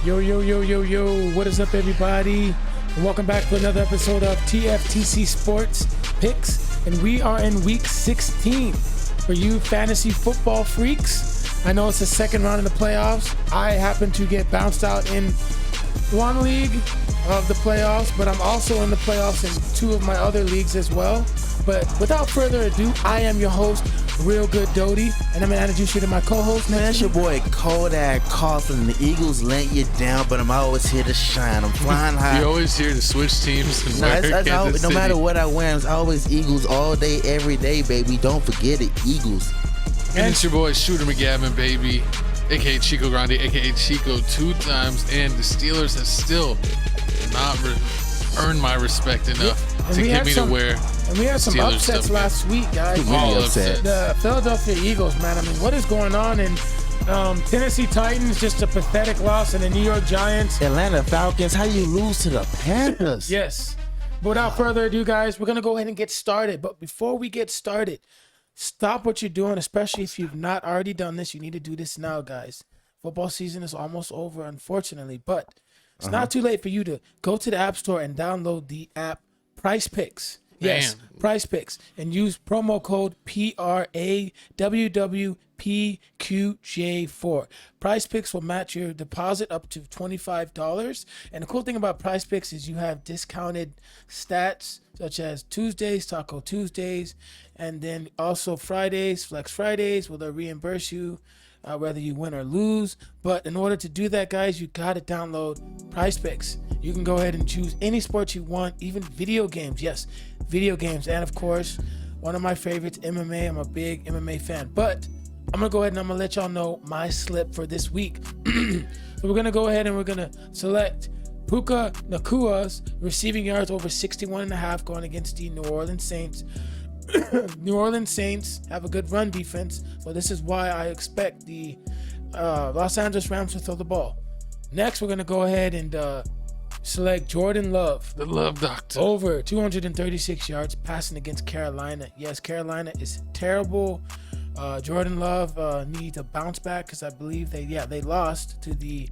Yo, yo, yo, yo, yo. What is up, everybody? And welcome back to another episode of TFTC Sports Picks. And we are in week 16 for you fantasy football freaks. I know it's the second round of the playoffs. I happen to get bounced out in one league of the playoffs, but I'm also in the playoffs in two of my other leagues as well. But without further ado, I am your host, Real Good Doty, and I'm going to introduce you to my co-host. Man, it's your boy Kodak Coughlin. The Eagles let you down, but I'm always here to shine. I'm flying high. You're always here to switch teams. And No matter what I wear, it's always Eagles all day, every day, baby. Don't forget it, Eagles. And it's your boy Shooter McGavin, baby, a.k.a. Chico Grande, a.k.a. Chico 2 times, and the Steelers have still not earned my respect enough to get me to wear. And we had some Steelers upsets last week, guys. Really upset. The Philadelphia Eagles, man. I mean, what is going on? And Tennessee Titans, just a pathetic loss. And the New York Giants. Atlanta Falcons, how you lose to the Panthers? Yes. But without further ado, guys, we're going to go ahead and get started. But before we get started, stop what you're doing, especially if you've not already done this. You need to do this now, guys. Football season is almost over, unfortunately. But it's not too late for you to go to the App Store and download the app Price Picks. Yes, Price Picks, and use promo code PRAWWPQJ4. Price Picks will match your deposit up to $25. And the cool thing about Price Picks is you have discounted stats such as Tuesdays, Taco Tuesdays, and then also Fridays, Flex Fridays, where they'll reimburse you whether you win or lose. But in order to do that, guys, you got to download Price Picks. You can go ahead and choose any sport you want, even video games. Yes, video games. And of course, one of my favorites, MMA. I'm a big MMA fan. But I'm going to go ahead and I'm going to let y'all know my slip for this week. So we're going to go ahead and we're going to select Puka Nakua's receiving yards over 61.5 going against the New Orleans Saints. New Orleans Saints have a good run defense, so this is why I expect the Los Angeles Rams to throw the ball. Next, we're going to go ahead and select Jordan Love. The Love Doctor. Over 236 yards passing against Carolina. Yes, Carolina is terrible. Jordan Love needs a bounce back because I believe they lost to the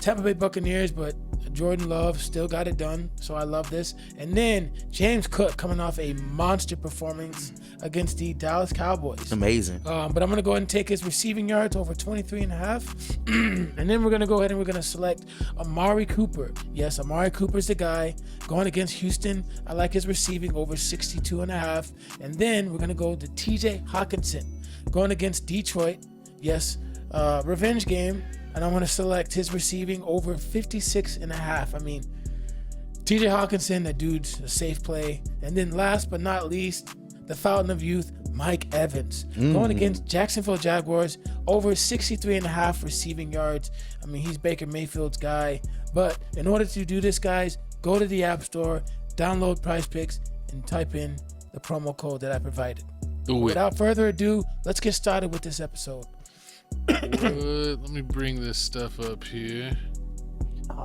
Tampa Bay Buccaneers, but Jordan Love still got it done, so I love this. And then James Cook coming off a monster performance against the Dallas Cowboys. Amazing. But I'm going to go ahead and take his receiving yards over 23.5. And then we're going to go ahead and we're going to select Amari Cooper. Yes, Amari Cooper's the guy going against Houston. I like his receiving over 62.5. And then we're going to go to TJ Hawkinson going against Detroit. Yes, revenge game. And I'm going to select his receiving over 56.5. I mean, TJ Hawkinson, that dude's a safe play. And then last but not least, the fountain of youth, Mike Evans. Going against Jacksonville Jaguars, over 63.5 receiving yards. I mean, he's Baker Mayfield's guy. But in order to do this, guys, go to the App Store, download Price Picks, and type in the promo code that I provided. Without further ado, let's get started with this episode. Let me bring this stuff up here.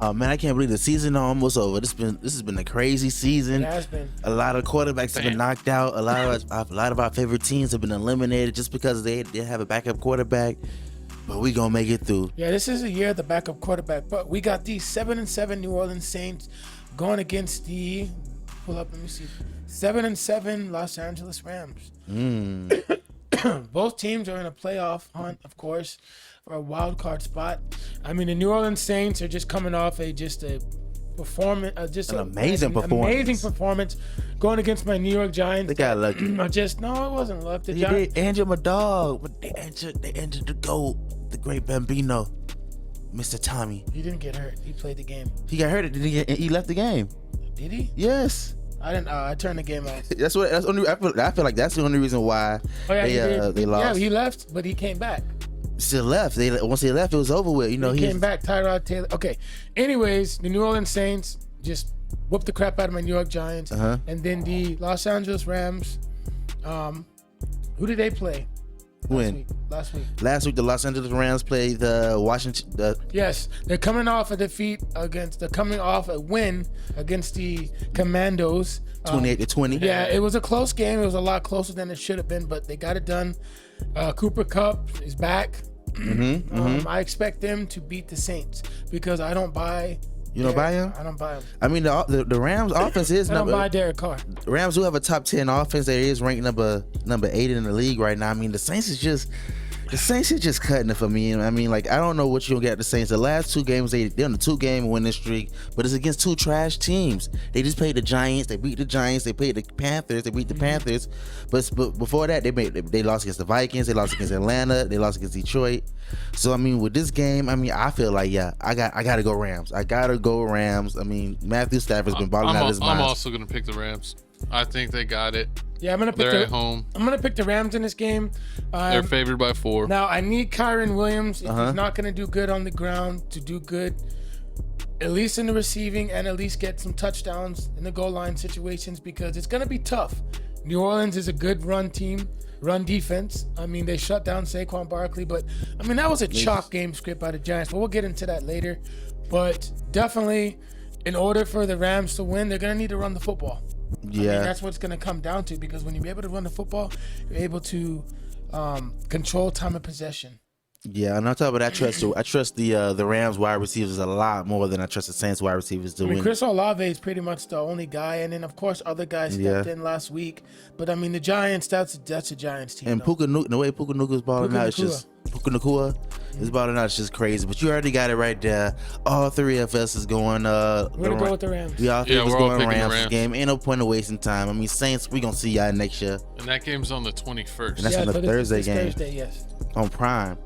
Oh man, I can't believe the season is almost over. This has been a crazy season. It has been. A lot of quarterbacks have been knocked out. A lot of our favorite teams have been eliminated just because they have a backup quarterback. But we gonna make it through. Yeah, this is a year of the backup quarterback. But we got the 7-7 New Orleans Saints going against the 7-7 Los Angeles Rams. Both teams are in a playoff hunt, of course, for a wild card spot. I mean, the New Orleans Saints are just coming off an amazing performance, going against my New York Giants. They got lucky. No, it wasn't luck. They injured my dog, but they injured the GOAT, the great Bambino, Mr. Tommy. He didn't get hurt. He played the game. He got hurt. He left the game. Did he? Yes. I didn't. I turned the game off. I feel like that's the only reason why they lost. Yeah, he left, but he came back. Still left. Once they left, it was over with. He came back. Tyrod Taylor. Okay. Anyways, the New Orleans Saints just whooped the crap out of my New York Giants, and then the Los Angeles Rams. Who did they play? Last week, the Los Angeles Rams played the Washington. Yes, they're coming off a win against the Commandos. 28-20. Yeah, it was a close game. It was a lot closer than it should have been, but they got it done. Cooper Kupp is back. I expect them to beat the Saints because I don't buy. You don't buy him? I don't buy him. I mean, the Rams offense is I don't buy Derek Carr. The Rams do have a top 10 offense. They is ranked number 8 in the league right now. I mean, the Saints is just cutting it for me. I mean, like, I don't know what you'll get at the Saints. The last 2 games, they're on a 2-game winning streak, but it's against 2 trash teams. They just played the Giants. They beat the Giants. They played the Panthers. They beat the Panthers. But before that, they lost against the Vikings. They lost against Atlanta. They lost against Detroit. So, I mean, with this game, I mean, I feel like, yeah, I got to go Rams. I mean, Matthew Stafford's been balling out of his mind. I'm also going to pick the Rams. I think they got it. Yeah, they're at home. I'm gonna pick the Rams in this game. They're favored by 4. Now I need Kyron Williams, if he's not gonna do good on the ground, to do good at least in the receiving and at least get some touchdowns in the goal line situations, because it's gonna be tough. New Orleans is a good run defense. I mean, they shut down Saquon Barkley, but I mean that was a chalk game script by the Giants. But we'll get into that later. But definitely, in order for the Rams to win, they're gonna need to run the football. Yeah, I mean, that's what it's going to come down to, because when you're able to run the football, you're able to control time of possession. Yeah, and on top of that, I trust the Rams wide receivers a lot more than I trust the Saints wide receivers to win. Chris Olave is pretty much the only guy, and then of course other guys stepped in last week. But I mean, the Giants, that's a Giants team. And the way Puka Nuka's balling out, it's just Puka Nacua is balling out. It's just crazy. But you already got it right there. All 3 of us is going. We're gonna go with the Rams. We all 3 of us going Rams this game. Ain't no point of wasting time. I mean, Saints, we gonna see y'all next year. And that game's on the 21st. And that's on the Thursday game. Thursday, yes. On Prime.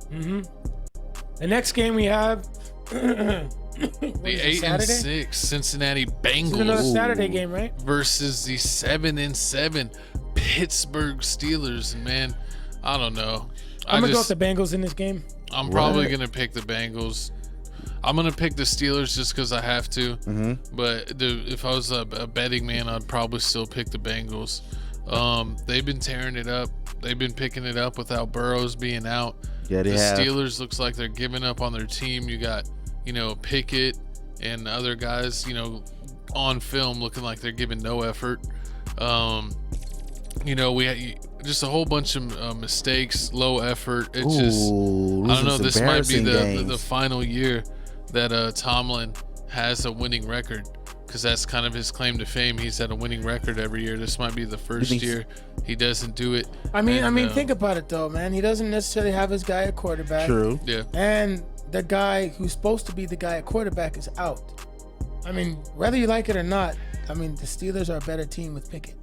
The next game we have the 8-6 Cincinnati Bengals. This is another Saturday game, right? Versus the 7-7 Pittsburgh Steelers. Man, I don't know. I'm gonna go with the Bengals in this game. I'm probably gonna pick the Bengals. I'm gonna pick the Steelers just because I have to. But if I was a betting man, I'd probably still pick the Bengals. They've been tearing it up. They've been picking it up without Burrows being out. Yeah, the Steelers looks like they're giving up on their team. You got, Pickett and other guys, on film looking like they're giving no effort. We had just a whole bunch of mistakes, low effort. It's I don't know. This might be the final year that Tomlin has a winning record, because that's kind of his claim to fame. He's had a winning record every year. This might be the first year he doesn't do it. I mean, think about it though, man. He doesn't necessarily have his guy at quarterback. True. Yeah. And the guy who's supposed to be the guy at quarterback is out. I mean, whether you like it or not, I mean, the Steelers are a better team with Pickett.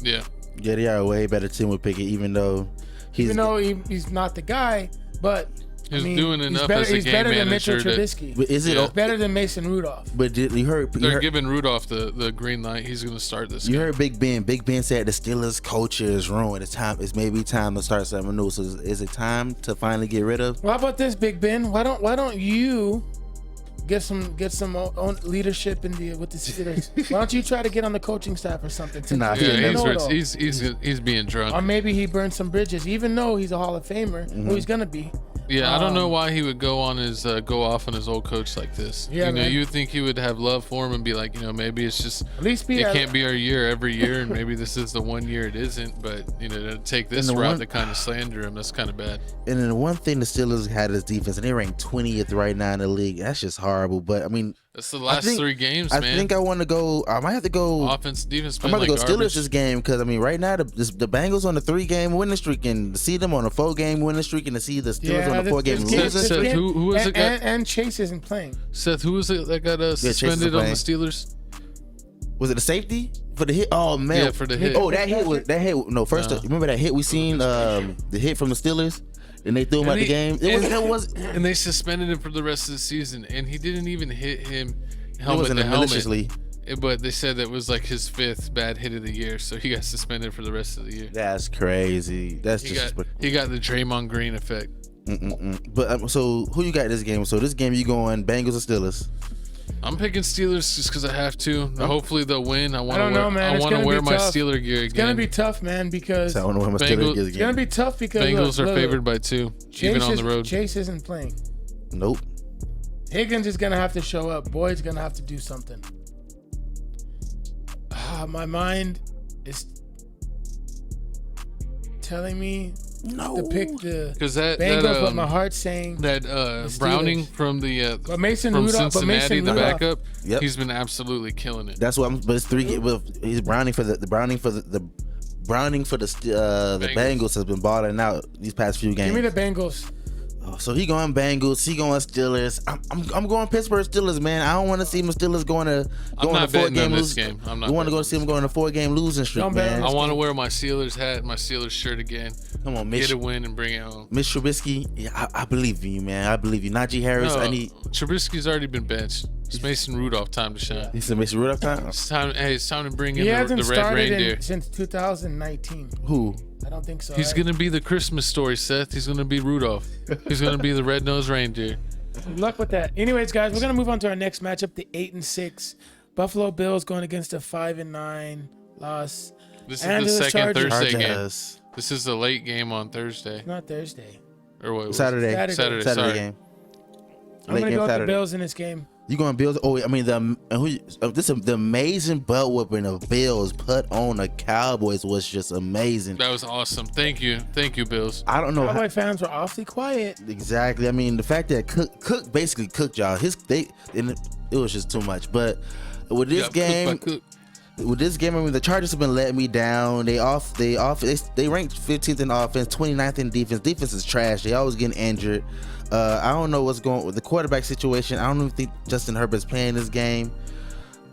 Yeah. Yeah, they are a way better team with Pickett, even though he's not the guy, but he's doing enough as a game manager. He's better than Mitchell Trubisky. But he's better than Mason Rudolph. But you heard they're giving Rudolph the green light. He's going to start this game. You heard Big Ben. Big Ben said the Steelers culture is ruined. It's maybe time to start something new. So is it time to finally get rid of? Well, how about this, Big Ben? Why don't you get some own leadership with the Steelers? Why don't you try to get on the coaching staff or something? Nah, he's being drunk. Or maybe he burned some bridges, even though he's a Hall of Famer. Who he's gonna be. Yeah, I don't know why he would go off on his old coach like this. Yeah, you would think he would have love for him and be like, maybe it's just at least it can't be our year every year, and maybe this is the one year it isn't. But to take this route to kind of slander him, that's kind of bad. And then the one thing the Steelers had is defense, and they ranked 20th right now in the league. That's just horrible. But I mean, that's the last 3 games, man. I think I want to go. I might have to go offense, defense. I'm about to go Steelers this game, because I mean, right now the Bengals on a 3-game winning streak, and to see them on a 4-game winning streak, and to see the Steelers on a 4-game losing streak. Seth, who was it? And Chase isn't playing. Seth, who was it that got suspended on the Steelers? Was it a safety for the hit? Oh man, yeah, for the hit. Oh, that hit. No, first remember that hit we seen the hit from the Steelers. And they threw him out the game. And they suspended him for the rest of the season. And he didn't even hit him helmet to helmet. Maliciously. But they said that was like his 5th bad hit of the year, so he got suspended for the rest of the year. That's crazy. He got the Draymond Green effect. But so who you got this game? So this game you going Bengals or Steelers? I'm picking Steelers just because I have to. Hopefully they'll win. I want to wear my Steeler gear again. It's gonna be tough, man, because I want to wear my Steeler gear again. It's gonna be tough because Bengals are favored by 2, even on the road. Chase isn't playing. Nope. Higgins is gonna have to show up. Boyd's gonna have to do something. My mind is telling me to pick the 'Cause that Bengals, but my heart's saying that Browning from the but Mason from Rudolph, Cincinnati, the Rudolph, backup, Yep. he's been absolutely killing it. That's what I'm. But it's three. Well, he's Browning for the Browning for the Browning for the Bengals has been balling out these past few games. Give me the Bengals. Oh, so he going Bengals, he going Steelers. I'm going Pittsburgh Steelers, man. I don't want to see my Steelers going to I'm not a 4 betting on game this losing. game. I'm not. We want to betting go on see them this go on a 4-game losing streak, Don't bet on man. game. I want to wear my Steelers hat, my Steelers shirt again. Come on, Get Mitch. a win and bring it home. Mitch Trubisky, yeah, I believe in you, man. I believe you. Najee Harris, No, I need. Trubisky's already been benched. It's Mason Rudolph time to shine. He said Mason Rudolph time. It's time. Hey, it's time to bring in He the hasn't red started reindeer. since 2019. Who? I don't think so. He's right? gonna be the Christmas story, Seth. He's gonna be Rudolph. He's gonna be the red-nosed reindeer. Good luck with that. Anyways, guys, we're gonna move on to our next matchup: the 8-6 Buffalo Bills going against a 5-9 loss. This is And the the second Chargers. Thursday game. Chargers. This is the late game on Thursday, Not Thursday. or what? was it? Saturday. Saturday. Saturday Sorry. game. I'm Late gonna game go with the Saturday. Bills in this game. You going Bills? Oh, I mean the amazing butt whooping of Bills put on the Cowboys was just amazing. That was awesome. Thank you, Bills. I don't know how, Cowboy fans were awfully quiet. exactly. I mean the fact that Cook basically cooked y'all. It was just too much. But with this Got cooked by game, Cook. I mean the Chargers have been letting me down. They ranked 15th in offense, 29th in defense. Defense is trash. They always getting injured. I don't know what's going with the quarterback situation. I don't even think Justin Herbert's playing this game.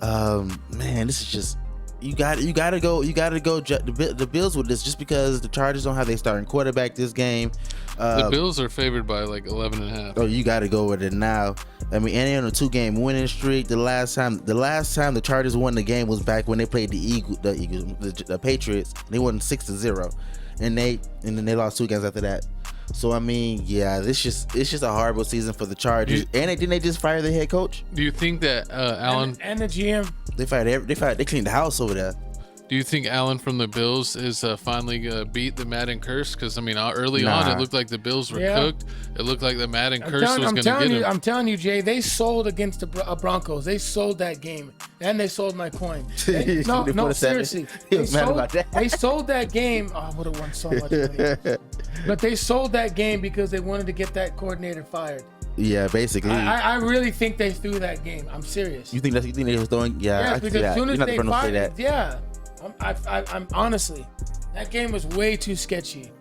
Man, this is just you got to go the Bills with this just because the Chargers don't have their starting quarterback this game. The Bills are favored by like 11.5. Oh, you got to go with it now. I mean, and they're on a 2-game winning streak. The last time the Chargers won the game was back when they played the Patriots. They won 6-0, and then they lost 2 games after that. So I mean, yeah, it's just a horrible season for the Chargers. And didn't they just fire their head coach? Do you think that Allen? And the GM. They cleaned the house over there. Do you think Allen from the Bills is finally beat the Madden curse? Because I mean, early on Nah. it looked like the Bills were Yeah. cooked. It looked like the Madden curse was I'm going to telling get you, him. I'm telling you, Jay, they sold against the Broncos. They sold that game, and they sold my coin. No, They put a seven. seriously. He was mad about that. They sold that game. Oh, I would have won so much money. But they sold that game because they wanted to get that coordinator fired. Yeah, basically. I really think they threw that game. I'm serious. You think they was throwing? Yeah, Yes, I because see that. as soon You're as not they the first one to say fired, that. yeah. I'm honestly, that game was way too sketchy.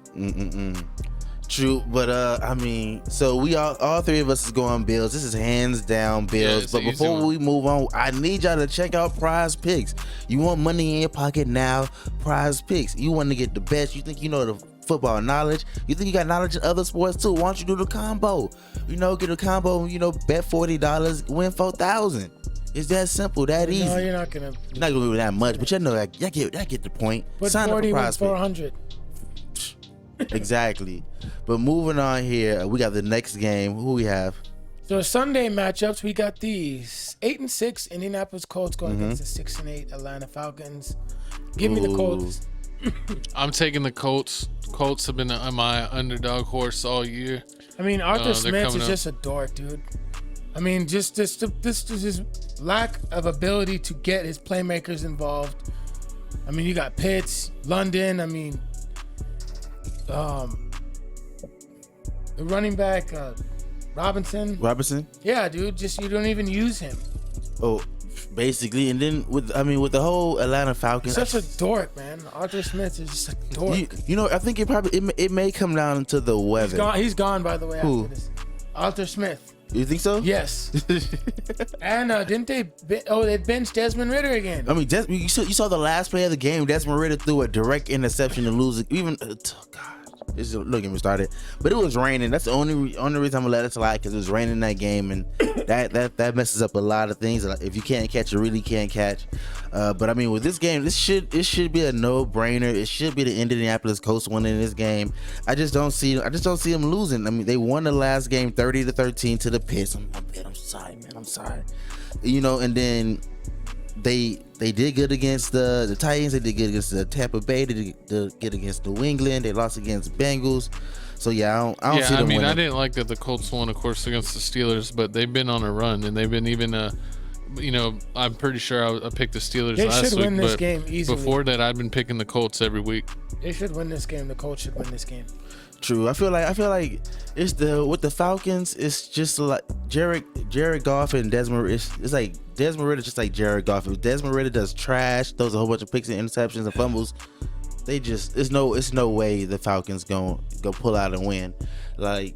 True, but I mean, so we all 3 of us is going Bills. This is hands down Bills. it's But an easy before one. we move on, I need y'all to check out Prize Picks. You want money in your pocket now? Prize Picks. You want to get the best. You think you know the football knowledge? You think you got knowledge in other sports too? Why don't you do the combo? Get a combo. Bet $40, win $4,000. It's that simple, that easy. No, you're not gonna. You're not gonna do that much, but you know, I get the point. Put Sign up 40 for with Prize Picks. 400. Exactly. But moving on here, we got the next game. Who we have? So Sunday matchups, we got these 8-6 Indianapolis Colts going Mm-hmm. against the 6-8 Atlanta Falcons. Give me the Colts. I'm taking the Colts. Colts have been my underdog horse all year. I mean, Arthur they're Smith coming is up. just a dork, dude. I mean, just this his lack of ability to get his playmakers involved. I mean, you got Pitts, London. I mean, the running back Robinson. Yeah, dude. Just you don't even use him. Oh, basically, and then with the whole Atlanta Falcons, Such a dork, man. Arthur Smith is just a dork. I think it may come down to the weather. He's gone, by the way. Who? After this. Arthur Smith. You think so? Yes. And didn't they? They benched Desmond Ritter again. I mean, you saw the last play of the game. Desmond Ritter threw a direct interception to lose it. Even God, don't get me started. But it was raining. That's the only reason I'm gonna let it slide, because it was raining that game, and that messes up a lot of things. If you can't catch, you really can't catch. But I mean, with this game, it should be a no-brainer. It should be the Indianapolis Colts winning this game. I just don't see them losing. I mean, they won the last game 30-13 to the Pits. I'm sorry, man. I'm sorry. And then they did good against the Titans. They did good against the Tampa Bay. They did good against New England. They lost against Bengals. So yeah, I don't see them winning. I didn't like that the Colts won, of course, against the Steelers, but they've been on a run, and they've been even I'm pretty sure I picked the Steelers They last should week, win this but game easily. before that, I'd been picking the Colts every week. They should win this game. The Colts should win this game. True. I feel like it's with the Falcons. It's just like Jared Goff and Desmond. It's like Desmond Ritter, just like Jared Goff. If Desmond Ritter does trash, throws a whole bunch of picks and interceptions and fumbles, it's no way the Falcons go pull out and win. Like,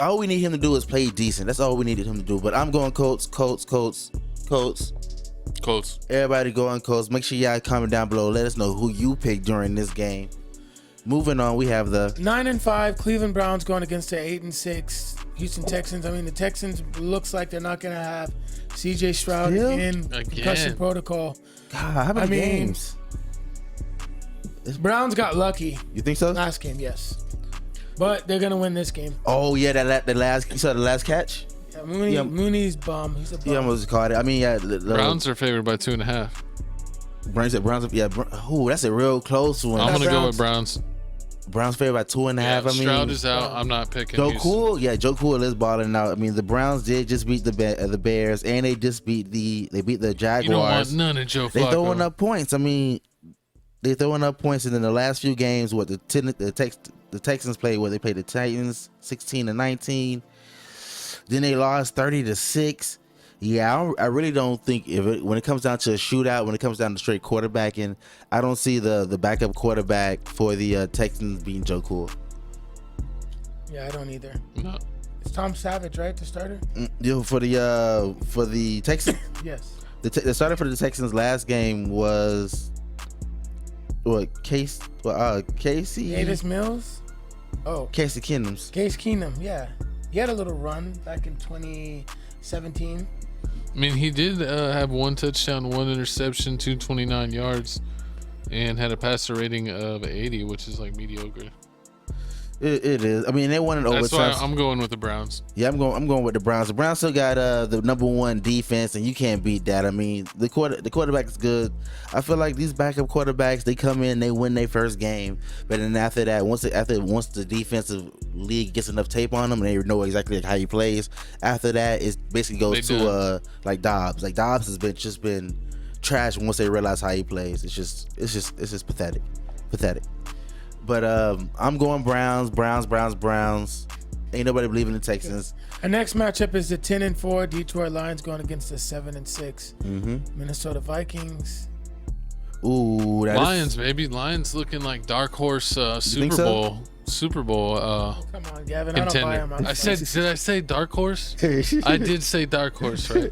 all we need him to do is play decent. That's all we needed him to do. But I'm going Colts. Everybody going Colts. Make sure y'all comment down below. Let us know who you picked during this game. Moving on, we have the 9-5 Cleveland Browns going against the 8-6 Houston Texans. I mean, the Texans looks like they're not going to have CJ Stroud in concussion protocol. God, how many games? Browns got lucky. You think so? Last game, yes. But they're going to win this game. Oh, yeah, you saw the last catch? Yeah, Mooney's bum. He's a bum. He almost caught it. I mean, yeah. The Browns are favored by 2.5. Browns, yeah. Ooh, that's a real close one. I'm going to go with Browns. Browns favored by 2.5. Yeah, I mean, Stroud is out. I'm not picking Joe Houston. Cool. Yeah, Joe Cool is balling out. I mean, the Browns did just beat the Bears, and they just beat the Jaguars. You don't want none of Joe Flacco. They throwing up points. I mean, they throwing up points, and in the last few games, what the Texans played, they played the Titans 16-19. Then they lost 30-6. Yeah, I really don't think when it comes down to a shootout, when it comes down to straight quarterbacking, I don't see the backup quarterback for the Texans being Joe Cool. Yeah, I don't either. No. It's Tom Savage, right? The starter? For the Texans? Yes. The starter for the Texans last game was Casey Davis Mills? Oh. Casey Keenums. Case Keenum, yeah. He had a little run back in 2017. I mean, he did have 1 touchdown, 1 interception, 229 yards, and had a passer rating of 80, which is like mediocre. It is. I mean, they won in overtime. That's why I'm going with the Browns. Yeah, I'm going with the Browns. The Browns still got the number 1 defense, and you can't beat that. I mean, the quarterback is good. I feel like these backup quarterbacks, they come in, they win their first game, but then after that, once the defensive league gets enough tape on them and they know exactly how he plays, after that it basically goes to like Dobbs. Like Dobbs has been trash once they realize how he plays. It's just pathetic. But I'm going Browns. Ain't nobody believing the Texans. Our next matchup is the 10-4 Detroit Lions going against the 7-6 Minnesota Vikings. Ooh, Lions, baby. Lions looking like dark horse Super Bowl. Come on, Gavin. Contender. I don't buy him. Did I say dark horse? I did say dark horse, right?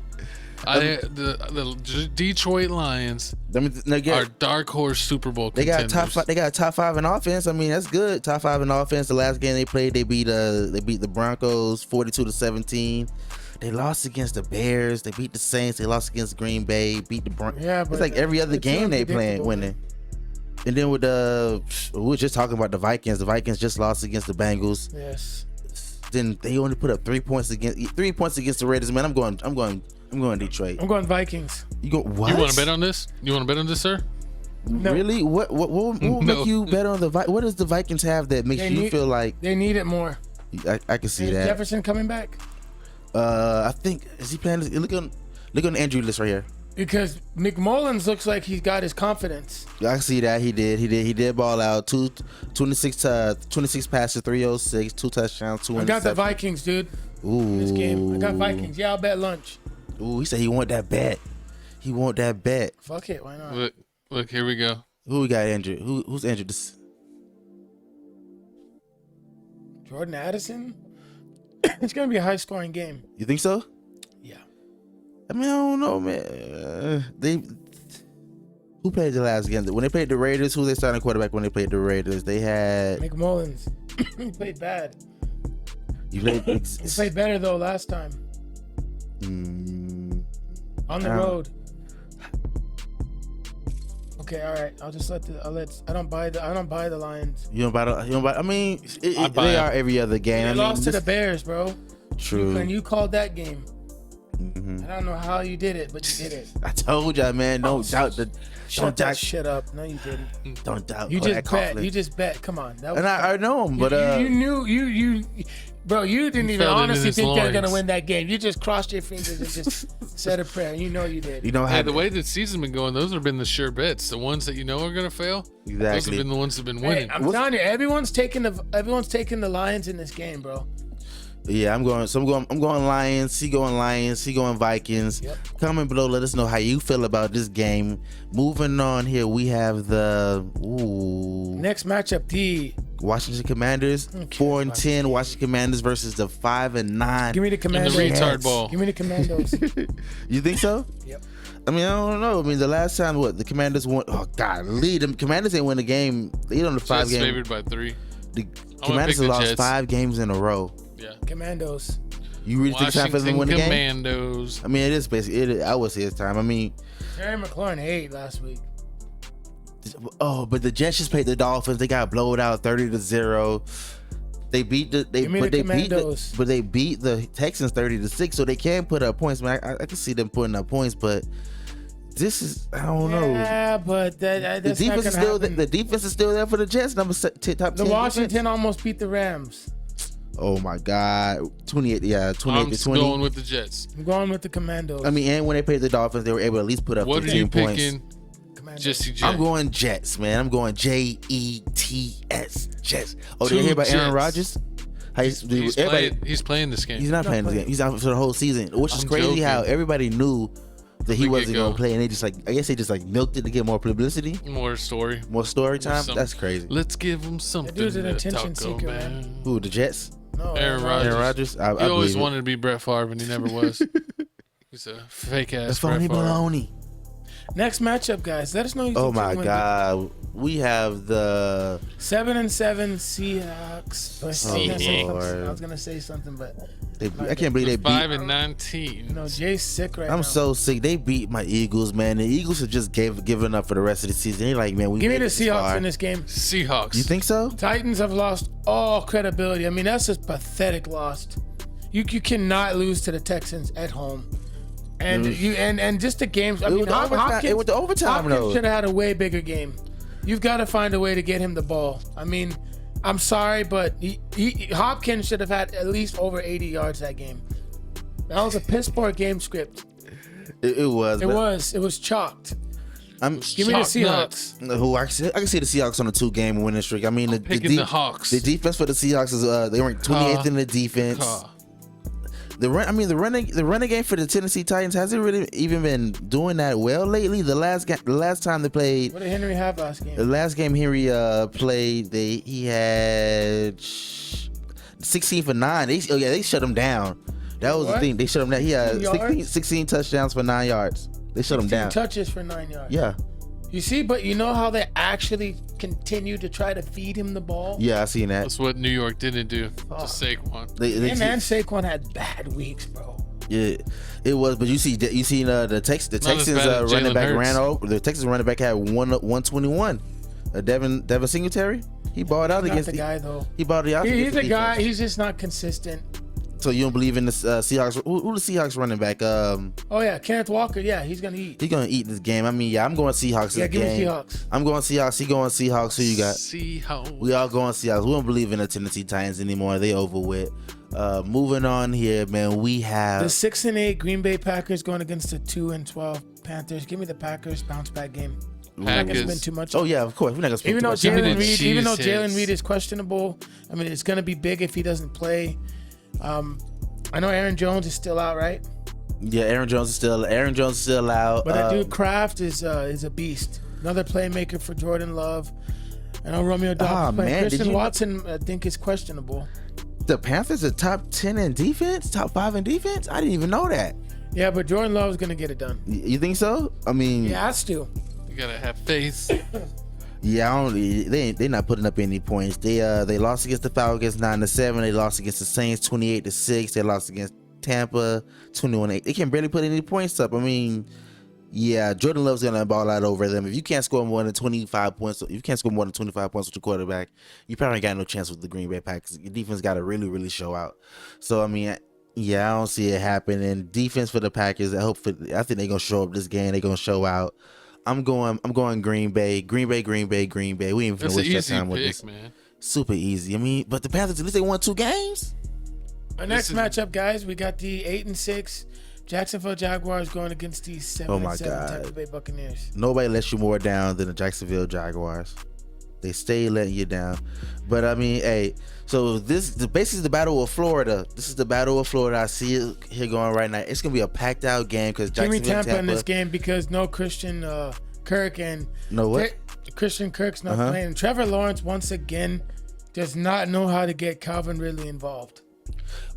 The Detroit Lions are dark horse Super Bowl contenders. They got top 5 in offense. I mean, that's good. Top 5 in offense. The last game they played, they beat the Broncos 42-17. They lost against the Bears. They beat the Saints. They lost against Green Bay. Beat the Broncos. Yeah, but it's like every other game they playing winning. And then with we were just talking about the Vikings. The Vikings just lost against the Bengals. Yes. Then they only put up 3 points against the Raiders. Man, I'm going Detroit. I'm going Vikings. You go what? You want to bet on this? Sir? No. Really? What will make you bet on the Vikings? What does the Vikings have that makes you feel like they need it more? I can see that. Jefferson coming back? I think is he playing? Look on the injury list right here. Because McMullins looks like he's got his confidence. I see that he did ball out 26 passes, 306, 2 touchdowns, 2 interceptions. I got the Vikings, dude. Ooh. In this game, I got Vikings. Yeah, I'll bet lunch. Ooh, he said he want that bet. Fuck it, why not? Look, here we go. Who we got injured? Who's injured? Jordan Addison. It's gonna be a high scoring game. You think so? Yeah. I mean, I don't know, man. Who played the last game? When they played the Raiders, who was their starting quarterback when they played the Raiders? They had McMullins. He played bad. He played better though last time. On the road. Okay, all right. I don't buy the Lions. You don't buy. I mean, they are every other game. They lost to the Bears, bro. True. And you called that game. I don't know how you did it, but you did it. I told y'all, man. Don't doubt the. Shut that shit up. No, you didn't. Don't doubt. You just bet. You just bet. Come on. I know him, but you knew. Bro, you didn't even honestly think they were gonna win that game. You just crossed your fingers and just Said a prayer. You know you did. You know how Hey, the way the season's been going, those have been the sure bets. The ones that you know are gonna fail. Those have exactly. been the ones that have been Hey, winning. I'm telling you, everyone's taking the Lions in this game, bro. Yeah, I'm going Lions. He going Lions. He going Vikings. Yep. Comment below. Let us know how you feel about this game. Moving on here, we have the Next matchup, the Washington Commanders. Okay, 4-10. Washington Commanders versus the 5-9. give me the And Commandos. the retard ball. Give me the Commandos. You think so? Yep. I mean, I don't know. I mean, the last time the Commanders won. Oh God, the Commanders ain't win a game. They on the Jets 5 game. favored by 3. The pick Commanders the have lost Jets. 5 games in a row. Yeah. Commandos. You really think it's time for them to win the game? Commandos. I mean, it is basically. I would say it's time. I mean, Terry McLaurin 8 last week. but the Jets just played the Dolphins. They got blowed out 30-0. They beat the Commandos. but they beat the Texans 30-6. So they can put up points. Man, I can see them putting up points, but this is I don't know. Yeah, but that's The defense not is gonna still happen. the defense is still there for the Jets. Top 10. The Washington defense. almost beat the Rams. Oh my God, 28. Yeah, 28 I'm to 20. going with the Jets. I'm going with the Commandos. I mean, and when they played the Dolphins, they were able to at least put up What are 15 you points. picking? Commandos. Jesse Jets. I'm going Jets, man. I'm going Jets. Jets. Oh, did you Two hear about Aaron Jets. Rodgers? How He's playing this game. He's not playing this game. He's out for the whole season, which is I'm crazy. joking. How everybody knew that he From the wasn't get-go. going to play, and they just I guess they just milked it to get more publicity, More story. more story time. Some- That's crazy. Let's give him something. dude's an to attention talk seeker, about. man. Who, the Jets? No, Aaron Rodgers. Aaron Rodgers. I He always believe it. wanted to be Brett Favre, and he never was. He's a fake ass That's Brett phony Favre. baloney. Next matchup, guys. Let us know. Oh my God, we have the 7-7 Seahawks. Lord. I was gonna say something, but I can't believe they beat. 5-19. no, Jay's sick right now. I'm so sick. They beat my Eagles, man. The Eagles have just given up for the rest of the season. They're like, man, we Give me made the it this Seahawks far. in this game. Seahawks. You think so? Titans have lost all credibility. I mean, that's a pathetic loss. You cannot lose to the Texans at home. And and just the games. I It mean, went to overtime- it went to overtime, though. should have had a way bigger game. You've got to find a way to get him the ball. I mean, I'm sorry, but Hopkins should have had at least over 80 yards that game. That was a piss poor game script. It was. It but was chalked. I'm Give me the Chalk nuts. Seahawks. who I can see the Seahawks on a 2-game winning streak. I mean, picking the Hawks. The defense for the Seahawks is they ranked 28th in the defense. The running game for the Tennessee Titans hasn't really even been doing that well lately. The last time they played, What did Henry have last game? the last game Henry played, he had 16 for 9. They shut him down. That was the What? thing. They shut him down. He had yards? 16 touchdowns for 9 yards. They shut him 15 down. touches for 9 yards. Yeah, You see, but you know how they actually continue to try to feed him the ball? yeah, I seen that. That's what New York didn't do to Saquon. Him and Saquon had bad weeks, bro. Yeah, it was. But you see the Texans Not as bad as running Jalen back Hurts. ran over. The Texans running back had 121. Devin Singletary. He balled out Not against the guy, though. He balled out. He's against a the guy. defense. He's just not consistent. So you don't believe in the Seahawks? Who the Seahawks running back? Oh, yeah. Kenneth Walker. Yeah, he's going to eat. He gonna eat this game. I mean, yeah, I'm going Seahawks. Yeah, this give me game. Seahawks. I'm going Seahawks. He going Seahawks. Who you got? Seahawks. We all going Seahawks. We don't believe in the Tennessee Titans anymore. They over with. Moving on here, man. We have The 6-8 Green Bay Packers going against the 2-12 Panthers. Give me the Packers bounce back game. I'm not gonna Packers. spend too much. Oh yeah, of course. We're not gonna spend Even too though much time on this. Jalen Cheeseheads. Reed is questionable, I mean, it's going to be big if he doesn't play. I know Aaron Jones is still out, right? Yeah, Aaron Jones is still out. But that dude Kraft is a beast. Another playmaker for Jordan Love. I know Romeo Dobbs playing. man, did Christian you- Watson, I think, is questionable. The Panthers are top 10 in defense, top 5 in defense. I didn't even know that. Yeah, but Jordan Love is going to get it done. You think so? I mean, He has to. You gotta have faith. yeah, they're not putting up any points. They lost against the Falcons 9-7. They lost against the Saints 28-6. They lost against Tampa 21-8. They can barely put any points up. I mean, yeah, Jordan Love's gonna ball out over them. If you can't score more than 25 points, with your quarterback, you probably got no chance with the Green Bay Packers. Your defense got to really, really show out. So I mean, yeah, I don't see it happening. Defense for the Packers. I think they're gonna show up this game. They're gonna show out. I'm going Green Bay. Green Bay. We ain't even gonna That's an waste that easy time with pick, this. man. Super easy. I mean, but the Panthers, at least they won 2 games. Our next is- matchup, guys, we got the 8-6 Jacksonville Jaguars going against these 7-7 my God. Tampa Bay Buccaneers. Nobody lets you more down than the Jacksonville Jaguars. They stay letting you down. But I mean, hey, so basically the Battle of Florida. This is the Battle of Florida. I see it here going right now. It's gonna be a packed out game because Give me Jacksonville, Tampa in this game because no Christian Kirk and No what? Christian Kirk's not playing. Trevor Lawrence once again does not know how to get Calvin Ridley involved.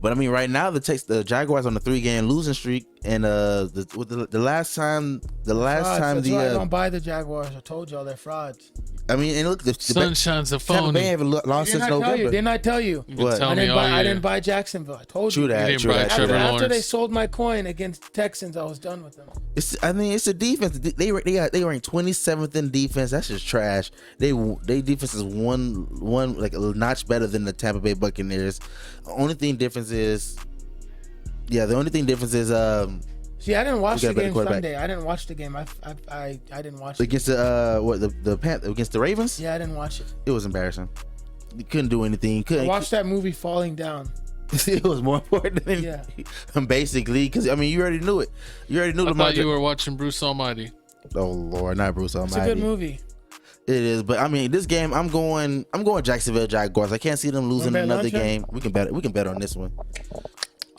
But I mean, right now the Jaguars on the 3-game losing streak, and the last time That's the why I don't buy the Jaguars. I told y'all they're frauds. I mean, and look, the Sunshine's a Tampa Bay phony. haven't lost since November. Didn't I tell you? You can What? tell I me didn't, all buy, I year. didn't buy Jacksonville. I told True you. that. You didn't True buy that. Trevor After Lawrence. they sold my coin against Texans, I was done with them. I mean, it's a defense. They ranked 27th in defense. That's just trash. They defense is one like a notch better than the Tampa Bay Buccaneers. The only thing difference is See, I didn't watch We got the a better game quarterback. Sunday. I didn't watch the game. I didn't watch it. against against the Ravens. Yeah, I didn't watch it. It was embarrassing. You couldn't do anything. You I couldn't. watched that movie Falling Down. It was more important than Yeah. basically because I mean you already knew it. You already knew I Lamar. thought you were watching Bruce Almighty. Oh Lord, not Bruce It's Almighty. a good movie. It is, but I mean, this game, I'm going Jacksonville Jaguars. I can't see them losing bet another lunch, huh? game. We can bet on this one.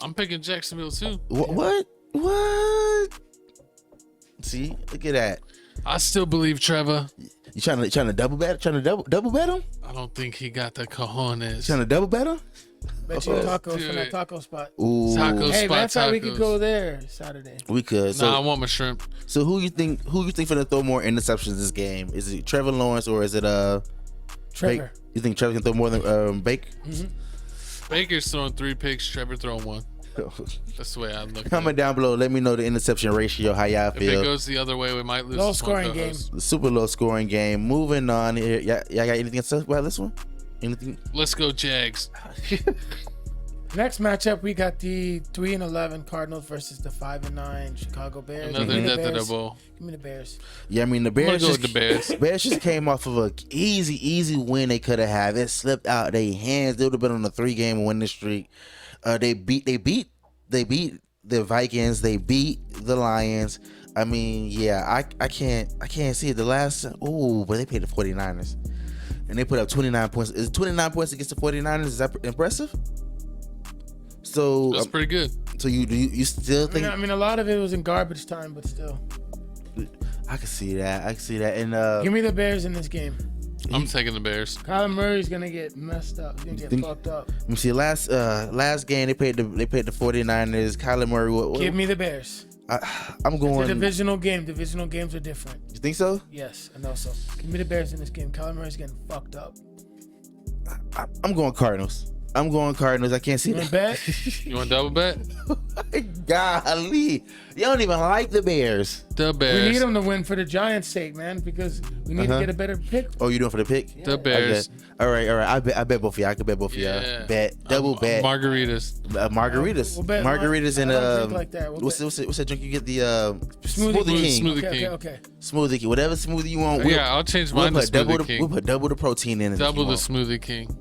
I'm picking Jacksonville too. What? See, look at that. I still believe Trevor. You trying to double bet? Trying to double bet him? I don't think he got the cojones. Trying to double bet him? Bet you tacos dude. from that taco spot. Ooh, Tacos. Hey, spot that's how we tacos. could go there Saturday. we could. So, Nah, I want my shrimp. so who you think finna throw more interceptions this game? Is it Trevor Lawrence or is it Trevor. You think Trevor can throw more than Bake? Baker's throwing 3 picks. Trevor throwing 1. That's the way I look at Comment it. down below. Let me know the interception ratio. How y'all If it feel? goes the other way, we might lose. Low this one scoring game. co-host. Super low scoring game. Moving on here. Y'all got anything to say about this one? Anything? Let's go, Jags. Next matchup, we got the 3-11 Cardinals versus the 5-9 Chicago Bears. Another Give me the net Bears. ball. Give me the Bears. Yeah, I mean the I'm gonna Bears go just with the Bears. Bears just came off of a easy win they could have had. It slipped out their hands. They would have been on a 3-game winning streak. They beat the Vikings. They beat the Lions. I mean, yeah, I can't see it. The last but they paid the 49ers. And they put up 29 points. Is 29 points against the 49ers? Is that impressive? So That's pretty good. so you still think I mean, a lot of it was in garbage time, but still. I can see that. And Give me the Bears in this game. I'm taking the Bears. Kyler Murray's gonna get messed up. He's gonna get Think- fucked up. let me see last game they played the 49ers. Kyler Murray. What, Give me the Bears. I'm It's a going. divisional game. Divisional games are different. You think so? Yes, I know so. Give me the Bears in this game. Kyler Murray's getting fucked up. I'm going Cardinals. I can't see You want to that. bet? You want double bet? Golly, you don't even like the Bears. The We Bears. need them to win for the Giants' sake, man, because we need to get a better pick. Oh, you doing for the pick? The Bears. Okay. All right. I bet both of y'all. I could bet both of y'all. Yeah. Bet double bet. Margaritas. Margaritas. We'll bet Margaritas and I don't drink like that. We'll what's bet. that drink you get? The Smoothie King. Smoothie Okay, King. okay. Smoothie King. Whatever smoothie you want. Yeah, I'll change We'll mine to put double Smoothie we'll King. put double the protein in it. if Double you the want. Smoothie King.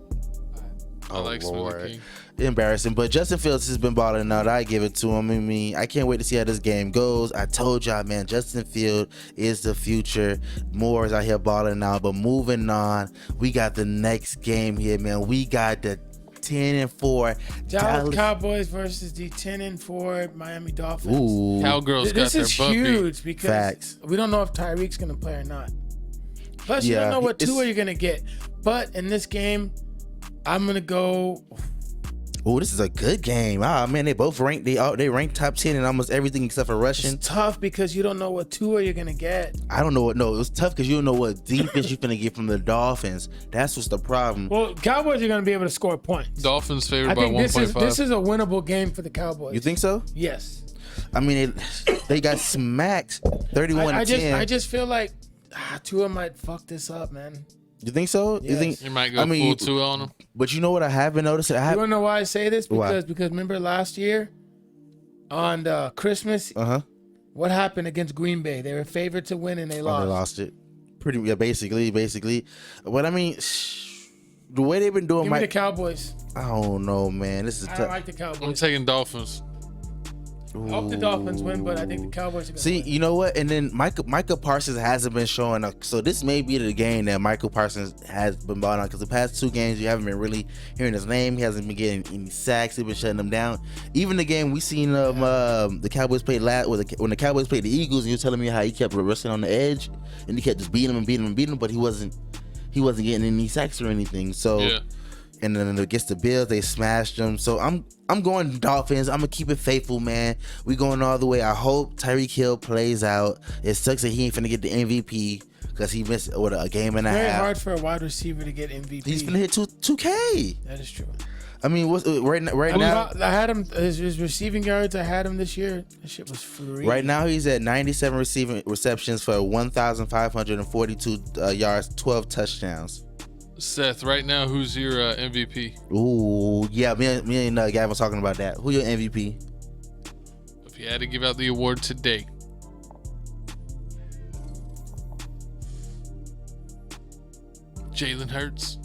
I Oh, like Lord. Smoothie King. Embarrassing, but Justin Fields has been balling out. I give it to him. I mean, I can't wait to see how this game goes. I told y'all, man, Justin Fields is the future. Moore is out here balling out. But moving on, we got the next game here, man. We got the 10-4 Dallas Cowboys versus the 10-4 Miami Dolphins. Ooh, Cowgirls got This their is butt beat. huge because Facts. we don't know if Tyreek's gonna play or not. Plus, you Yeah, don't know what it's- Tua you're gonna get. But in this game, I'm gonna go. oh, this is a good game. Ah, man, they both ranked. They ranked top 10 in almost everything except for rushing. It's tough because you don't know what Tua you're gonna get. I don't know what. No, it was tough because you don't know what defense you're gonna get from the Dolphins. That's what's the problem. Well, Cowboys are gonna be able to score points. Dolphins favored I by think this 1.5. is a winnable game for the Cowboys. You think so? Yes. I mean, they got smacked 31 I to 10. just feel like Tua might fuck this up, man. You think so? You Yes. think? You might go I mean, full 2 on them. But you know what I have been noticing? I You have. wanna know why I say this? Why? Because remember last year on the Christmas, what happened against Green Bay? They were favored to win and they Oh, lost. they lost it. Pretty. Yeah, basically. But I mean, the way they've been doing, Give me the Cowboys. I don't know, man. This is I don't tough. like the I'm Cowboys. taking Dolphins. I hope the Dolphins win, but I think the Cowboys are gonna See, win. you know what? And then Micah Parsons hasn't been showing up. So this may be the game that Michael Parsons has been bought on, because the past 2 games you haven't been really hearing his name. He hasn't been getting any sacks. He's been shutting them down. Even the game we seen the Cowboys played when the Cowboys played the Eagles, and you're telling me how he kept wrestling on the edge and he kept just beating him, but he wasn't getting any sacks or anything. So. Yeah. And then against the Bills, they smashed them. So I'm going Dolphins. I'm gonna keep it faithful, man. We going all the way. I hope Tyreek Hill plays out. It sucks that he ain't finna get the MVP because he missed a game and a Very half. hard for a wide receiver to get MVP. He's finna hit 2K. That is true. I mean, right now, I had him his receiving yards. I had him this year. That shit was free. right now he's at 97 receiving receptions for 1,542 yards, 12 touchdowns. Seth, right now, who's your MVP? Ooh, yeah, me and Gavin was talking about that. Who your MVP? If you had to give out the award today. Jalen Hurts,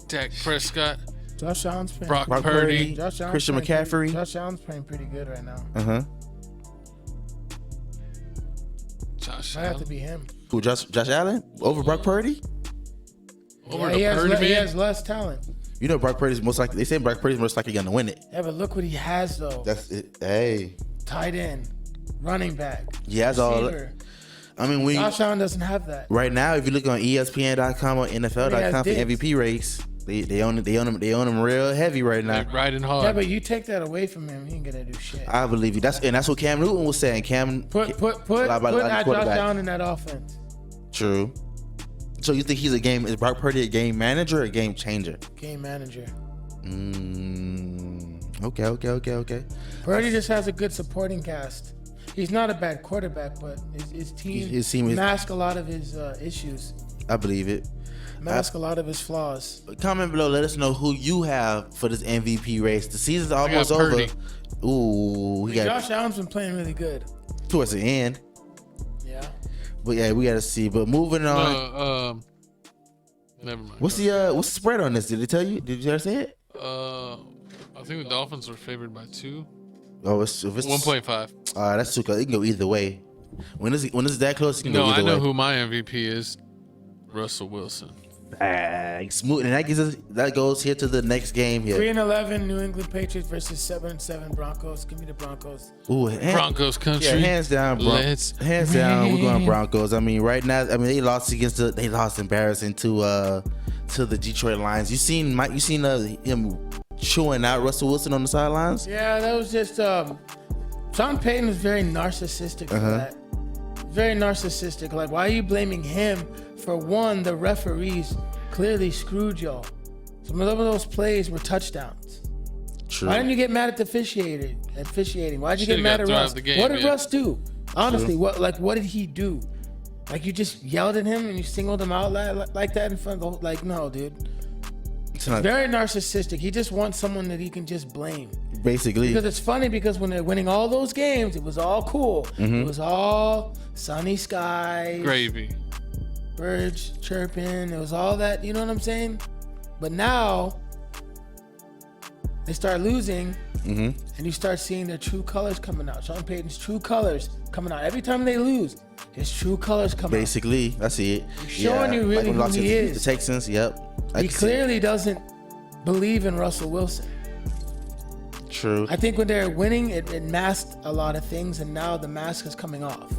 Dak Prescott, Josh Allen's playing. Brock Brock Purdy. Josh Allen's Christian playing McCaffrey. Pretty, Josh Allen's playing pretty good right now. Josh Might have to Allen. be him. Who, Josh Allen over Brock Purdy? Over Yeah, to Purdy, he man. has less talent. You know Brock Purdy's most likely. They say Brock Purdy's most likely gonna win it. Yeah, but look what he has though. That's it. Hey, Tight end, running back, he has all. receiver. I mean, Josh Allen doesn't have that. right now, if you look on ESPN.com or NFL.com for Diggs. MVP race, they own him real heavy right now. Like riding hard. Yeah, but you take that away from him, he ain't gonna do shit. I believe you. That's what Cam Newton was saying. Put Josh Josh Allen in that offense. True. So you think is Brock Purdy a game manager or a game changer? Game manager. Okay. Purdy just has a good supporting cast. He's not a bad quarterback, but his team is- mask a lot of his issues, I believe it. mask a lot of his flaws. Comment below. Let us know who you have for this MVP race. The season's almost over. Purdy. Ooh, we got Josh Allen's been playing really good. towards the end. Yeah. But yeah, we gotta see. But moving on. Never mind. What's the spread on this? Did they tell you? Did you ever say it? I think the Dolphins were favored by 2. Oh, if it's 1.5. That's too close. It can go either way. When it's that close, it can No, go either I know way. who my MVP is. Russell Wilson. Smooth, and that goes here to the next game here. 3-11 New England Patriots versus 7-7 Broncos. Give me the Broncos. Ooh, Broncos country. Yeah, hands down, Let's hands down, we're going Broncos. I mean, right now, they lost embarrassing to the Detroit Lions. You seen him chewing out Russell Wilson on the sidelines? Yeah, that was just Sean Payton was very narcissistic for that. Very narcissistic. Like, why are you blaming him for one? The referees clearly screwed y'all. Some of those plays were touchdowns. True. Why didn't you get mad at the officiating? Why'd you Should've get mad got at thrown out Russ? of the game, What did yeah. Russ do? Honestly, what did he do? Like, you just yelled at him and you singled him out like that in front of the, like, no, dude. It's not- Very narcissistic. He just wants someone that he can just blame. basically. Because it's funny because when they're winning all those games, it was all cool. It was all sunny skies, Gravy. birds chirping. It was all that, you know what I'm saying? But now they start losing, and you start seeing their true colors coming out. Sean Payton's true colors coming out. Every time they lose, his true colors come out. Basically, I see it. Showing you really when we who lost he to is. The Texans, yep. I He can see it. clearly doesn't believe in Russell Wilson. True. I think when they're winning, it masked a lot of things, and now the mask is coming off.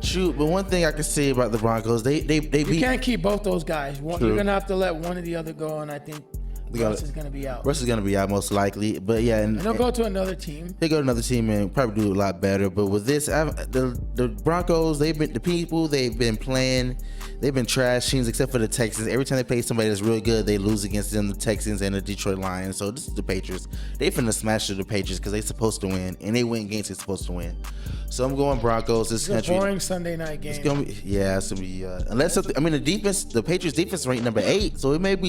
True. But one thing I can say about the Broncos, they You beat. can't keep both those guys. True. You're gonna have to let one or the other go, and I think Russ is gonna be out. Russ is gonna be out most likely. But yeah, and And he'll go to another team. they go to another team and probably do a lot better. But with this, the Broncos, they've been playing. They've been trash teams except for the Texans. Every time they play somebody that's real good, they lose against them, the Texans and the Detroit Lions. So this is the Patriots. They finna smash the Patriots because they're supposed to win, and they win games they're supposed to win. So I'm going Broncos. This It's a country. boring Sunday night game. It's gonna be, yeah, it's gonna be the Patriots defense ranked number 8, so we might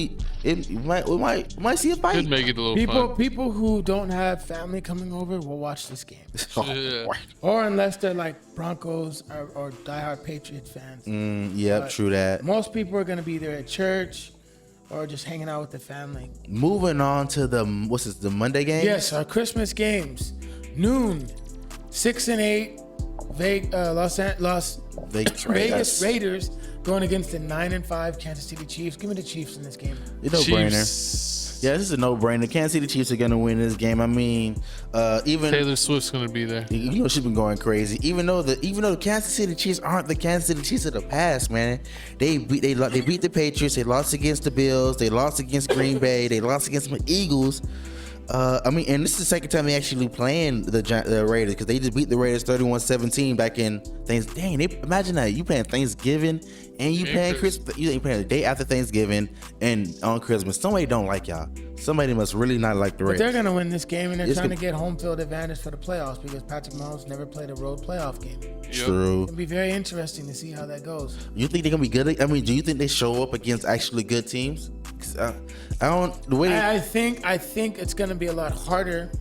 see a fight. Could make it a little fun. People who don't have family coming over will watch this game, Yeah. or unless they're like Broncos or diehard Patriots fans. Yep, true that. Most people are gonna be there at church or just hanging out with the family. Moving on to the Monday game. Yes, our Christmas games, noon. 6-8 Vegas Raiders going against the 9-5 Kansas City Chiefs. Give me the Chiefs in this game. It's no brainer. Yeah, this is a no-brainer. Kansas City Chiefs are going to win this game. I mean, even Taylor Swift's going to be there. You know, she's been going crazy. Even though the Kansas City Chiefs aren't the Kansas City Chiefs of the past, man. They beat the Patriots. They lost against the Bills. They lost against Green Bay. They lost against the Eagles. I mean, and this is the second time they actually playing the Raiders, because they just beat the Raiders 31-17 back in Thanksgiving. Dang, imagine that you playing Thanksgiving and you playing Christmas. You ain't playing the day after Thanksgiving and on Christmas. Somebody don't like y'all. Somebody must really not like the Raiders. But they're gonna win this game, and they're trying to get home field advantage for the playoffs, because Patrick Mahomes never played a road playoff game. True. It'll be very interesting to see how that goes. You think they're gonna be good? I mean, do you think they show up against actually good teams? I don't. The way I think it's gonna be a lot harder.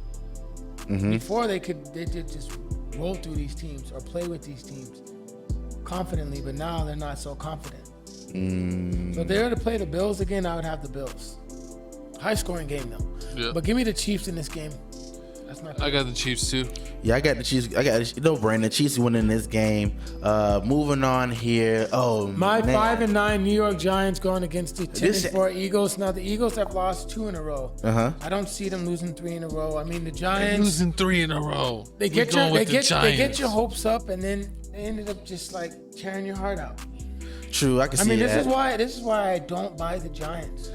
Before they did just roll through these teams or play with these teams confidently, but now they're not so confident. So if they were to play the Bills again, I would have the Bills. High scoring game though. Yeah. But give me the Chiefs in this game. That's my pick. I got the Chiefs too. Yeah, I got the Chiefs. No brainer. The Chiefs winning this game. Moving on here. Oh, my man. 5-9 New York Giants going against the 10-4 Eagles. Now the Eagles have lost 2 in a row. I don't see them losing 3 in a row. I mean, the Giants They're losing 3 in a row. They get your hopes up, and then they ended up just like tearing your heart out. True, I can see that. This is why I don't buy the Giants.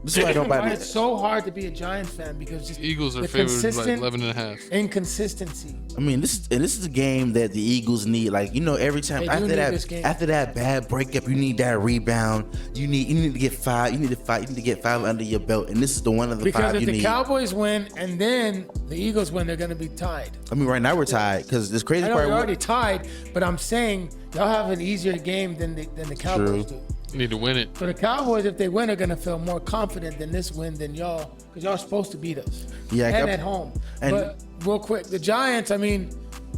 This is why I don't buy It's so hard to be a Giants fan, because just Eagles are the favored by consistent 11.5. Inconsistency. I mean, this is a game that the Eagles need. Like, you know, every time after that bad breakup, you need that rebound. You need to get 5. You need to get 5 under your belt, and this is the one of the 5 you need. Because if the Cowboys win and then the Eagles win, they're going to be tied. I mean, right now we're tied, because this crazy I know part. we're already tied, but I'm saying y'all have an easier game than the Cowboys do. You need to win it. So the Cowboys, if they win, are going to feel more confident than this win than y'all, because y'all are supposed to beat us. Yeah, and at home. But real quick, the Giants, I mean,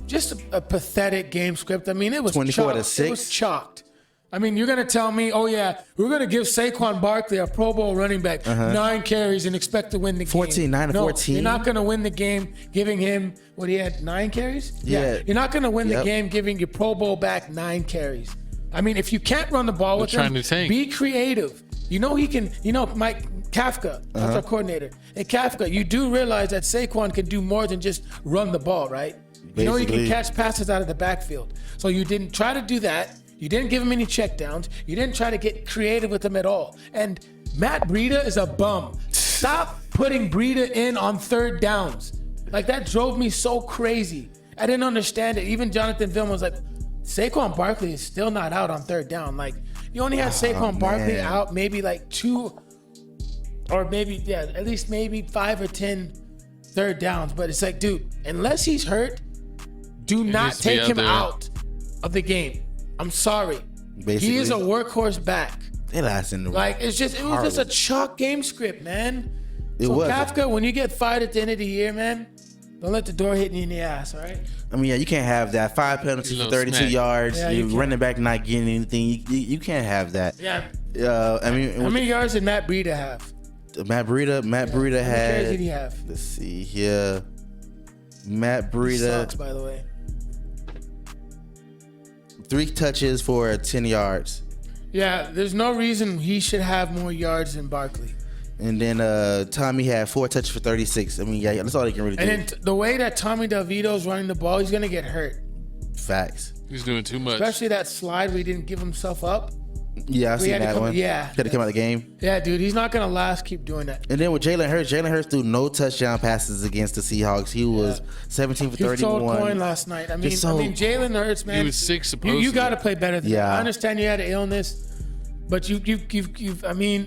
just a pathetic game script. I mean, it was 24-6. It was chalked. I mean, you're going to tell me, oh, yeah, we're going to give Saquon Barkley, a Pro Bowl running back, 9 carries and expect to win the game. 9-14. You're not going to win the game giving him, he had 9 carries? Yeah. You're not going to win the game giving your Pro Bowl back 9 carries. I mean, if you can't run the ball with him, be creative. You know he can. You know, Mike Kafka, that's our coordinator. And Kafka, you do realize that Saquon can do more than just run the ball, right? You know he can catch passes out of the backfield. So you didn't try to do that. You didn't give him any checkdowns. You didn't try to get creative with him at all. And Matt Breida is a bum. Stop putting Breida in on 3rd downs. Like, that drove me so crazy. I didn't understand it. Even Jonathan Vilma was like, Saquon Barkley is still not out on 3rd down. Like, you only had Saquon Barkley out maybe like 2 or maybe, at least maybe 5 or 10 3rd downs. But it's like, dude, unless he's hurt, do not take him out of the game. I'm sorry. Basically, he is a workhorse back. They last in the it was just a chalk game script, man. Kafka, when you get fired at the end of the year, man, don't let the door hit you in the ass, all right? I mean, yeah, you can't have that. 5 penalties for 32 yards. Yeah, you running back not getting anything. You can't have that. Yeah. I mean, how many yards did Matt Breida have? Matt Breida had. How many carries did he have? Let's see here. Matt Breida. He sucks, by the way. 3 touches for 10 yards. Yeah, there's no reason he should have more yards than Barkley. And then Tommy had 4 touches for 36. I mean, yeah, that's all they can really do. And then the way that Tommy DeVito's running the ball, he's going to get hurt. Facts. He's doing too much. Especially that slide where he didn't give himself up. Yeah, I've seen that one. Yeah. Had to come out of the game. Yeah, dude, he's not going to last. Keep doing that. And then with Jalen Hurts threw no touchdown passes against the Seahawks. He was 17 for 31. He sold coin last night. I mean, Jalen Hurts, man. He was 6 supposedly. You got to play better than that. I understand you had an illness, but I mean...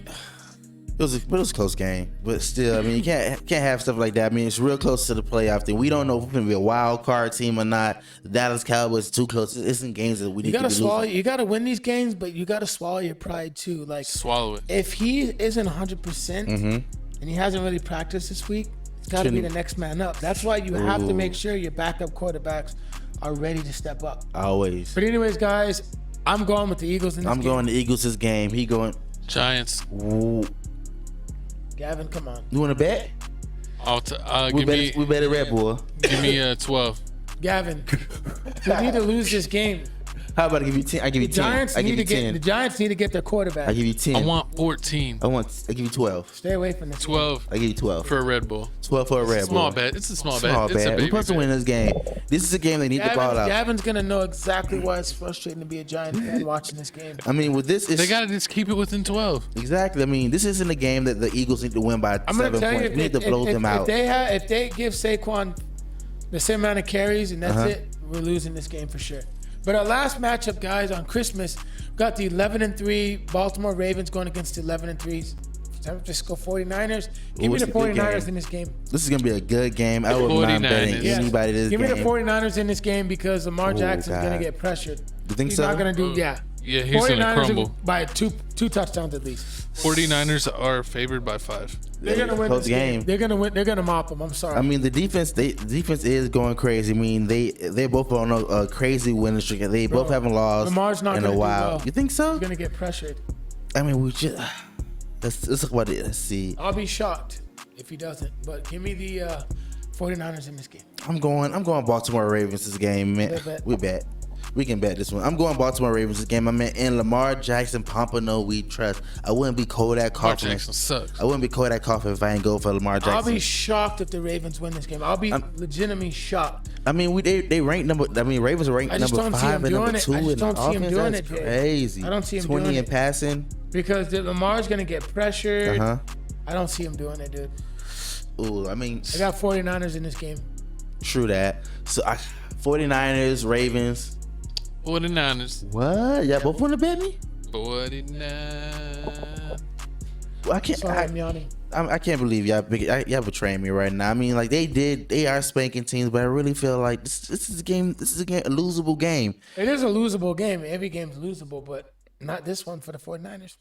It was a close game, but still, I mean, you can't have stuff like that. I mean, it's real close to the playoff thing. We don't know if we're gonna be a wild card team or not. The Dallas Cowboys too close. It's in games that we need to be losing. You gotta win these games, but you gotta swallow your pride too. Like, swallow it. If he isn't 100% and he hasn't really practiced this week, it's gotta be the next man up. That's why you have to make sure your backup quarterbacks are ready to step up. Always. But anyways, guys, I'm going with the Eagles in this game. I'm going the Eagles this game. He going Giants. Ooh. Gavin, come on. You want to bet? We bet a Red Bull. Give me 12. Gavin, we need to lose this game. How about I give you 10? I give you 10. Giants I give need you to 10. the Giants need to get their quarterback. I give you 10. I want 14. I give you 12. Stay away from this. 12 I give you 12. for a Red Bull. 12 for a Red Bull. Small bet. It's a small bet. Small It's a bet. We're baby supposed to bet. win this game. This is a game they need the ball out. Gavin's gonna know exactly why it's frustrating to be a Giant fan watching this game. I mean, with this, it's They gotta just keep it within 12. exactly. I mean, this isn't a game that the Eagles need to win by I'm gonna 7 tell you, points. We need to blow them out. If they give Saquon the same amount of carries and that's Uh-huh. it, we're losing this game for sure. But our last matchup, guys, on Christmas, got the 11-3 Baltimore Ravens going against the 11-3 San Francisco 49ers. Give me it's the a good 49ers game. in this game. This is gonna be a good game. I would not 49ers. betting Yes. anybody this Give game. me the 49ers in this game because Lamar Jackson's God. gonna get pressured. You think He's so? not gonna do. Yeah. Yeah, he's gonna 49ers crumble. by two touchdowns at least. 49ers are favored by 5. They're gonna win Close this game. game. They're gonna win. They're gonna mop them. I'm sorry. I mean, the defense is going crazy. I mean, they both on a crazy winning streak. They both haven't lost Lamar's not in gonna a do while. well. You think so? He's gonna get pressured. I mean, we just let's talk about it. Let's see. I'll be shocked if he doesn't. But give me the 49ers in this game. I'm going Baltimore Ravens this game, man. Bet, bet. We bet. We can bet this one. I'm going Baltimore Ravens this game. I mean, in Lamar Jackson, Pompano, we trust. I wouldn't be Kodak Lamar Coughlin. Jackson sucks. I wouldn't be Kodak Coughlin if I ain't go for Lamar Jackson. I'll be shocked if the Ravens win this game. I'll be legitimately shocked. I mean, they ranked number. I mean, Ravens are ranked I just number don't see 5 him and number doing it. 2 I just in don't see him offense. doing That's it, Jay. crazy. I don't see him 20 doing in it. passing. Because Lamar's gonna get pressured. Uh-huh. I don't see him doing it, dude. Ooh, I mean, I got 49ers in this game. true that. So 49ers, Ravens. 49ers. What? Y'all both want to bet me? 49. Well, I can't. Sorry, I'm yawning. I can't believe y'all betraying me right now. I mean, like they are spanking teams, but I really feel like this is a game. This is a losable game. It is a losable game. Every game's losable, but not this one for the 49ers.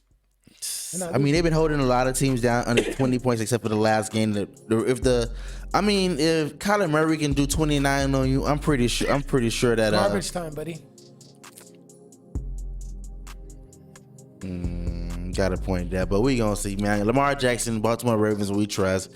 I mean, they've been holding a lot of teams down under 20 points, except for the last game. If Kyler Murray can do 29 on you, I'm pretty sure that Garbage time, buddy. Got a point there, but we gonna see, man. Lamar Jackson, Baltimore Ravens, we trust.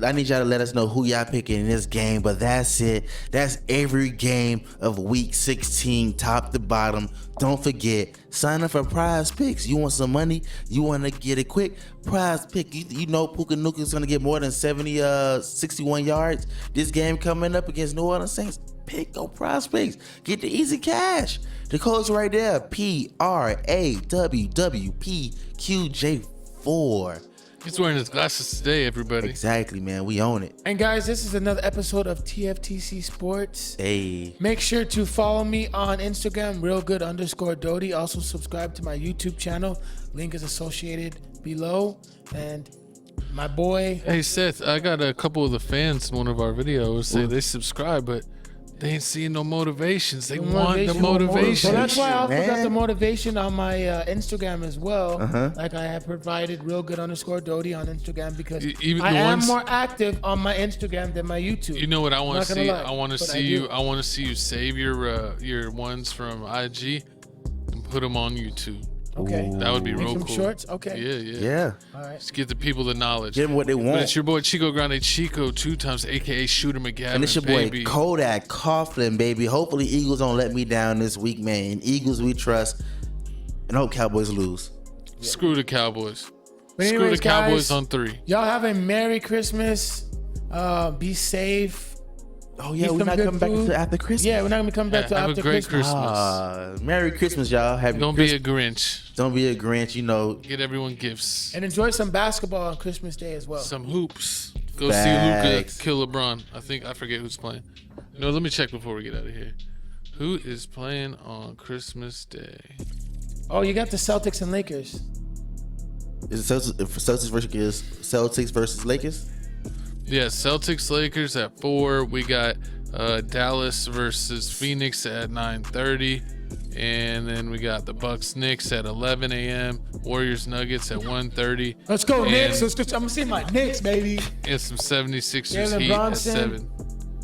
I need y'all to let us know who y'all picking in this game, but that's it. That's every game of week 16, top to bottom. Don't forget, sign up for Prize Picks. You want some money? You want to get it quick? Prize Pick. You know Puka Nuka's going to get more than 61 yards this game coming up against New Orleans Saints. Pick on Prize Picks. Get the easy cash. The code's right there. PRAWWPQJ4. He's wearing his glasses today, everybody. Exactly, man. We own it. And guys, this is another episode of TFTC Sports. Hey. Make sure to follow me on Instagram, realgood_Doty. Also subscribe to my YouTube channel. Link is associated below. And my boy. Hey, Seth, I got a couple of the fans in one of our videos say they subscribe, but they ain't seeing no motivations. They want the motivation. So that's why I also got Man. the motivation on my Instagram as well. Like I have provided realgood_Doty on Instagram because Even I the am ones- more active on my Instagram than my YouTube. You know what I want Not to gonna see? lie, I want to but I see you. do. I want to see you save your ones from IG and put them on YouTube. Okay. That would be Make real some cool. shorts? Okay. Yeah. Yeah. All right. Just give the people the knowledge. Get them what they But want. it's your boy Chico Grande Chico 2 times, aka Shooter McGavin. And it's your baby. boy Kodak Coughlin, baby. Hopefully Eagles don't let me down this week, man. Eagles we trust. And hope Cowboys lose. Screw the Cowboys. But Screw anyways, the Cowboys guys, on 3. Y'all have a Merry Christmas. Be safe. Oh yeah, Eat we're some not good coming back food. until after Christmas. Yeah, we're not gonna be coming back till have a after great Christmas. Christmas. Merry Christmas, y'all. Happy Don't be a Grinch. Don't be a Grinch, you know. Get everyone gifts. And enjoy some basketball on Christmas Day as well. Some hoops. Go Facts. see Luka kill LeBron. I forget who's playing. No, let me check before we get out of here. Who is playing on Christmas Day? Oh, you got the Celtics and Lakers. Is it Celtics versus Lakers? Yeah, Celtics Lakers at 4. We got Dallas versus Phoenix at 9:30, and then we got the Bucks Knicks at 11 a.m. Warriors Nuggets at 1:30. Let's go, And- Knicks. I'm gonna see my Knicks, baby. And some 76ers Jalen Heat Brunson. at 7.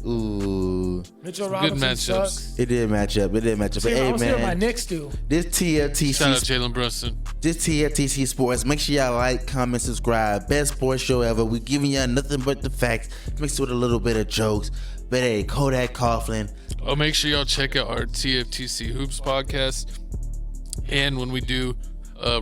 Ooh. too. Mitchell Good Robinson matchups. sucks. It did match up. But See, hey, I was hearing my man, Knicks do. this Shout out TFTC, Jalen Brunson. this TFTC Sports. Make sure y'all like, comment, subscribe. Best sports show ever. We giving y'all nothing but the facts, mixed with a little bit of jokes. But hey, Kodak Coughlin. Oh, make sure y'all check out our TFTC Hoops podcast. And when we do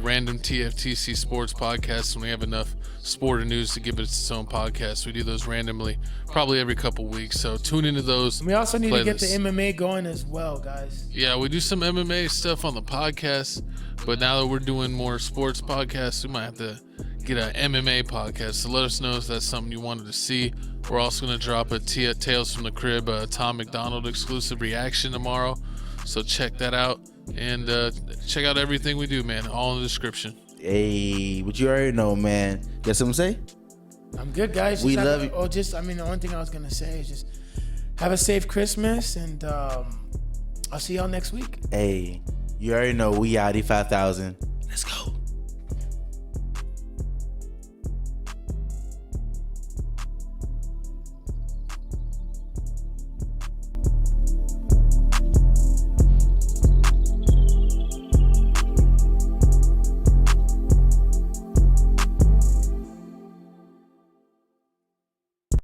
random TFTC sports podcasts, when we have enough sport and news to give it its own podcast, we do those randomly, probably every couple weeks. So tune into those. We also need to get the playlists. MMA going as well, guys. Yeah, we do some MMA stuff on the podcast, but now that we're doing more sports podcasts, we might have to get an MMA podcast. So let us know if that's something you wanted to see. We're also going to drop a Tales from the Crib Tom McDonald exclusive reaction tomorrow. So check that out and check out everything we do, man. All in the description. Hey, but you already know, man. Got something to say? I'm good, guys. We love you. The only thing I was going to say is just have a safe Christmas, and I'll see y'all next week. Hey, you already know we Yachty 5000. Let's go.